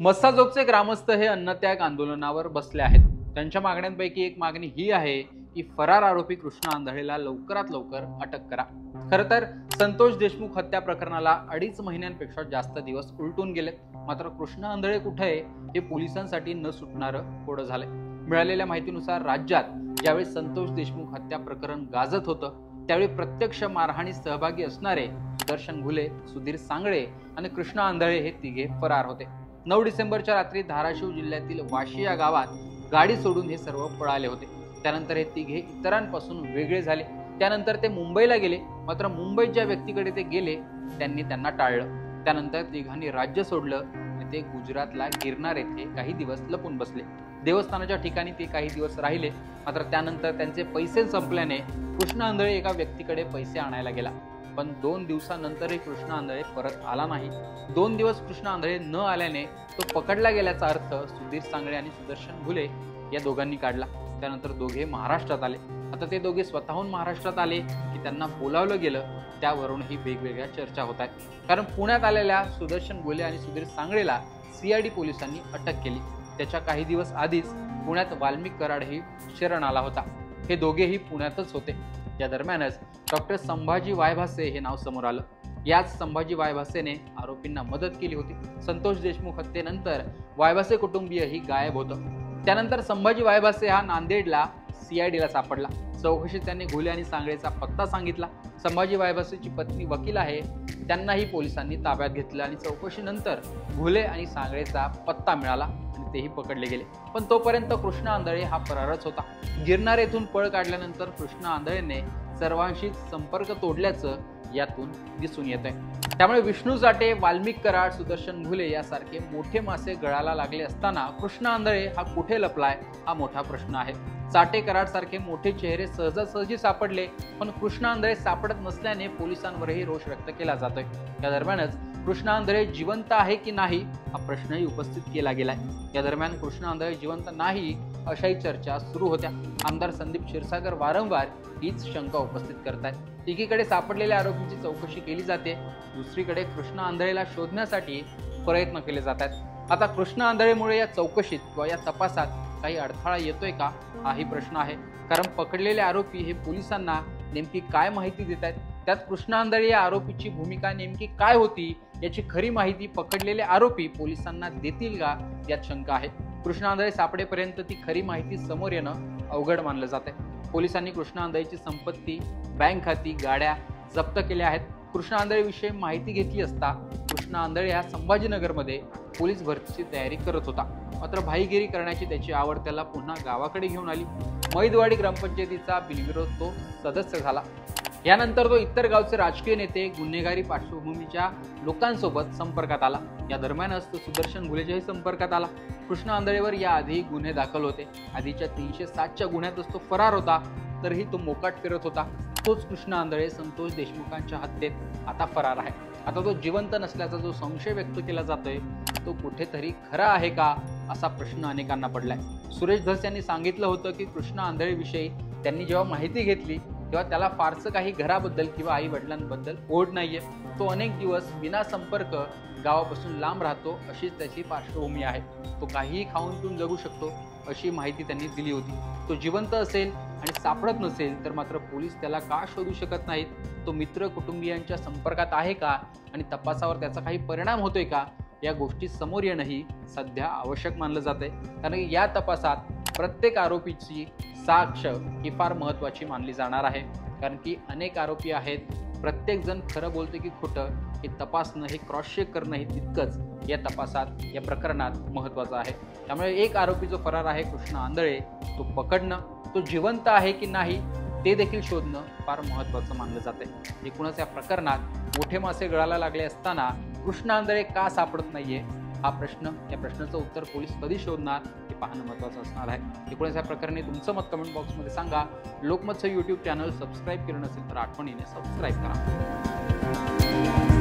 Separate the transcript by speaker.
Speaker 1: मस्साजोगचे ग्रामस्थ हे अन्नत्याग आंदोलनावर बसले आहेत। त्यांच्या मागण्यांपैकी एक मागणी ही आहे की फरार आरोपी कृष्णा आंधळेला लवकरात लवकर अटक करा। खरं तर संतोष देशमुख हत्या प्रकरणाला 2.5 महिन्यांपेक्षा जास्त दिवस उलटून गेलेत। मात्र कृष्णा आंधळे कुठे आहे हे पोलिसांसाठी न सुटणारं कोडं झालंय। मिळालेल्या माहितीनुसार राज्यात ज्यावेळी संतोष देशमुख हत्या प्रकरण गाजत होतं त्यावेळी प्रत्यक्ष मारहाणीत सहभागी असणारे सुदर्शन घुले, सुधीर सांगळे आणि कृष्णा आंधळे हे तिघे फरार होते। 9 डिसेंबरच्या रात्री धाराशिव जिल्ह्यातील वाशी या गावात गाडी सोडून हे सर्व पळाले होते। त्यानंतर हे तिघे इतरांपासून वेगळे झाले। त्यानंतर ते मुंबईला गेले। मात्र मुंबईत ज्या व्यक्तीकडे ते गेले त्यांनी त्यांना टाळलं। त्यानंतर तिघांनी राज्य सोडलं आणि ते गुजरातला गिरनार येथे काही दिवस लपून बसले। देवस्थानाच्या ठिकाणी ते काही दिवस राहिले। मात्र त्यानंतर त्यांचे पैसे संपल्याने कृष्णा आंधळे एका व्यक्तीकडे पैसे आणायला गेला। पण 2 दिवसानंतरही कृष्णा आंधळे परत आला नाही। 2 दिवस कृष्णा आंधळे न आल्याने तो पकडला गेल्याचा अर्थ सुधीर सांगळे आणि सुदर्शन घुले या दोघांनी काढला। त्यानंतर दोघे महाराष्ट्रात आले। आता ते दोघे स्वतःहून महाराष्ट्रात आले की त्यांना बोलावलं गेलं त्यावरूनही वेगवेगळ्या चर्चा होत आहेत। कारण पुण्यात आलेल्या सुदर्शन घुले आणि सुधीर सांगळेला CID पोलिसांनी अटक केली। त्याच्या काही दिवस आधीच पुण्यात वाल्मिक कराडही शरण आला होता। हे दोघेही पुण्यातच होते। या दरम्यानच डॉक्टर संभाजी वायभासे हे नाव समोर आलं। याच संभाजी वायभासेने आरोपींना मदत केली होती। संतोष देशमुख हत्येनंतर वायभासे कुटुंबीयही गायब होतं। त्यानंतर संभाजी वायभासे हा नांदेडला CIDला सापडला। चौकशीत त्यांनी घुले आणि सांगळेचा पत्ता सांगितला। संभाजी वायभासेची पत्नी वकील आहे, त्यांनाही पोलिसांनी ताब्यात घेतलं आणि चौकशीनंतर घुले आणि सांगळेचा पत्ता मिळाला आणि तेही पकडले गेले। पण तोपर्यंत कृष्णा आंधळे हा फरारच होता। गिरनार येथून पळ काढल्यानंतर कृष्णा आंधळेने सर्वांशी संपर्क तोडल्याचं यातून दिसून येत आहे। त्यामुळे विष्णू साठे, वाल्मिक कराड, सुदर्शन घुले यासारखे मोठे मासे गळाला लागले असताना कृष्णा आंधळे हा कुठे लपलाय हा मोठा प्रश्न आहे। साठे, कराड सारखे मोठे चेहरे सहजासहजी सापडले, पण कृष्णा आंधळे सापडत नसल्याने पोलिसांवरही रोष व्यक्त केला जातोय। या दरम्यानच कृष्णा आंधळे जिवंत आहे की नाही हा प्रश्नही उपस्थित केला गेलाय। या दरम्यान कृष्णा आंधळे जिवंत नाही अशाही चर्चा सुरू होत्या। आमदार संदीप क्षीरसागर वारंवार हीच शंका उपस्थित करतायत। एकीकडे सापडलेल्या आरोपींची चौकशी केली जाते, दुसरीकडे कृष्णा आंधळेला शोधण्यासाठी प्रयत्न केले जातात। आता कृष्णा आंधळेमुळे या चौकशीत किंवा या तपासात काही अडथळा येतोय का हाही प्रश्न आहे। कारण पकडलेले आरोपी हे पोलिसांना नेमकी काय माहिती देत आहेत, त्यात कृष्णा आंधळे या आरोपीची भूमिका नेमकी काय होती याची खरी माहिती पकडलेले आरोपी पोलिसांना देतील का यात शंका आहे। कृष्णा आंधळे सापडेपर्यंत ती खरी माहिती समोर येणं अवघड मानलं जाते। पोलिसांनी कृष्णा आंधळेची संपत्ती, बँक खाती, गाड्या जप्त केल्या आहेत। कृष्णा आंधळे विषयी माहिती घेतली असता कृष्णा आंधळे हा संभाजीनगरमध्ये पोलीस भरतीची तयारी करत होता। मात्र भाईगिरी करण्याची त्याची आवड त्याला पुन्हा गावाकडे घेऊन आली। मैदवाडी ग्रामपंचायतीचा बिनविरोध तो सदस्य झाला। यानंतर तो इतर गावचे राजकीय नेते, गुन्हेगारी पार्श्वभूमीच्या लोकांसोबत संपर्कात आला। या दरम्यानच तो सुदर्शन घुलेच्याही संपर्कात आला। कृष्णा आंधळेवर याआधी गुन्हे दाखल होते। आधीच्या 307च्या गुन्ह्यातच तो फरार होता, तरीही तो मोकाट फिरत होता। तोच कृष्णा आंधळे संतोष देशमुखांच्या हत्येत आता फरार आहे। आता तो जिवंत नसल्याचा जो संशय व्यक्त केला जातोय तो कुठेतरी खरा आहे का असा प्रश्न अनेकांना पडलाय। सुरेश धस यांनी सांगितलं होतं की कृष्णा आंधळे विषयी त्यांनी जेव्हा माहिती घेतली तेव्हा त्याला फारसं काही घराबद्दल किंवा आई वडिलांबद्दल ओढ नाहीये। तो अनेक दिवस विना संपर्क गावापासून लांब राहतो अशीच त्याची पार्श्वभूमी आहे। तो काहीही खाऊन पिऊन जगू शकतो अशी माहिती त्यांनी दिली होती। तो जिवंत असेल आणि सापडत नसेल तर मात्र पोलीस त्याला का शोधू शकत नाहीत? तो मित्र कुटुंबियांच्या संपर्कात आहे का आणि तपासावर त्याचा काही परिणाम होतोय का या गोष्टी समोर येणंही सध्या आवश्यक मानलं जातंय। कारण या तपासात प्रत्येक आरोपीची साक्ष ही फार महत्त्वाची मानली जाणार आहे। कारण की अनेक आरोपी आहेत, प्रत्येक जण खरं बोलते की खोटं हे तपासणं, हे क्रॉस चेक करणं हे तितकंच या तपासात, या प्रकरणात महत्त्वाचं आहे। त्यामुळे एक आरोपी जो फरार आहे कृष्णा आंधळे तो पकडणं, तो जिवंत आहे की नाही ते देखील शोधणं फार महत्त्वाचं मानलं जातंय। एकूणच या प्रकरणात मोठे मासे गळाला लागले असताना कृष्णा आंधळे का सापडत नाहीये हा प्रश्न, या प्रश्नाचं उत्तर पोलीस कधी शोधणार हे पाहणं महत्त्वाचं असणार आहे। एकूणच या प्रकरणी तुमचं मत कमेंट बॉक्समध्ये सांगा। लोकमतचं YouTube चॅनल सबस्क्राईब केलं नसेल तर आठवणीने सबस्क्राईब करा।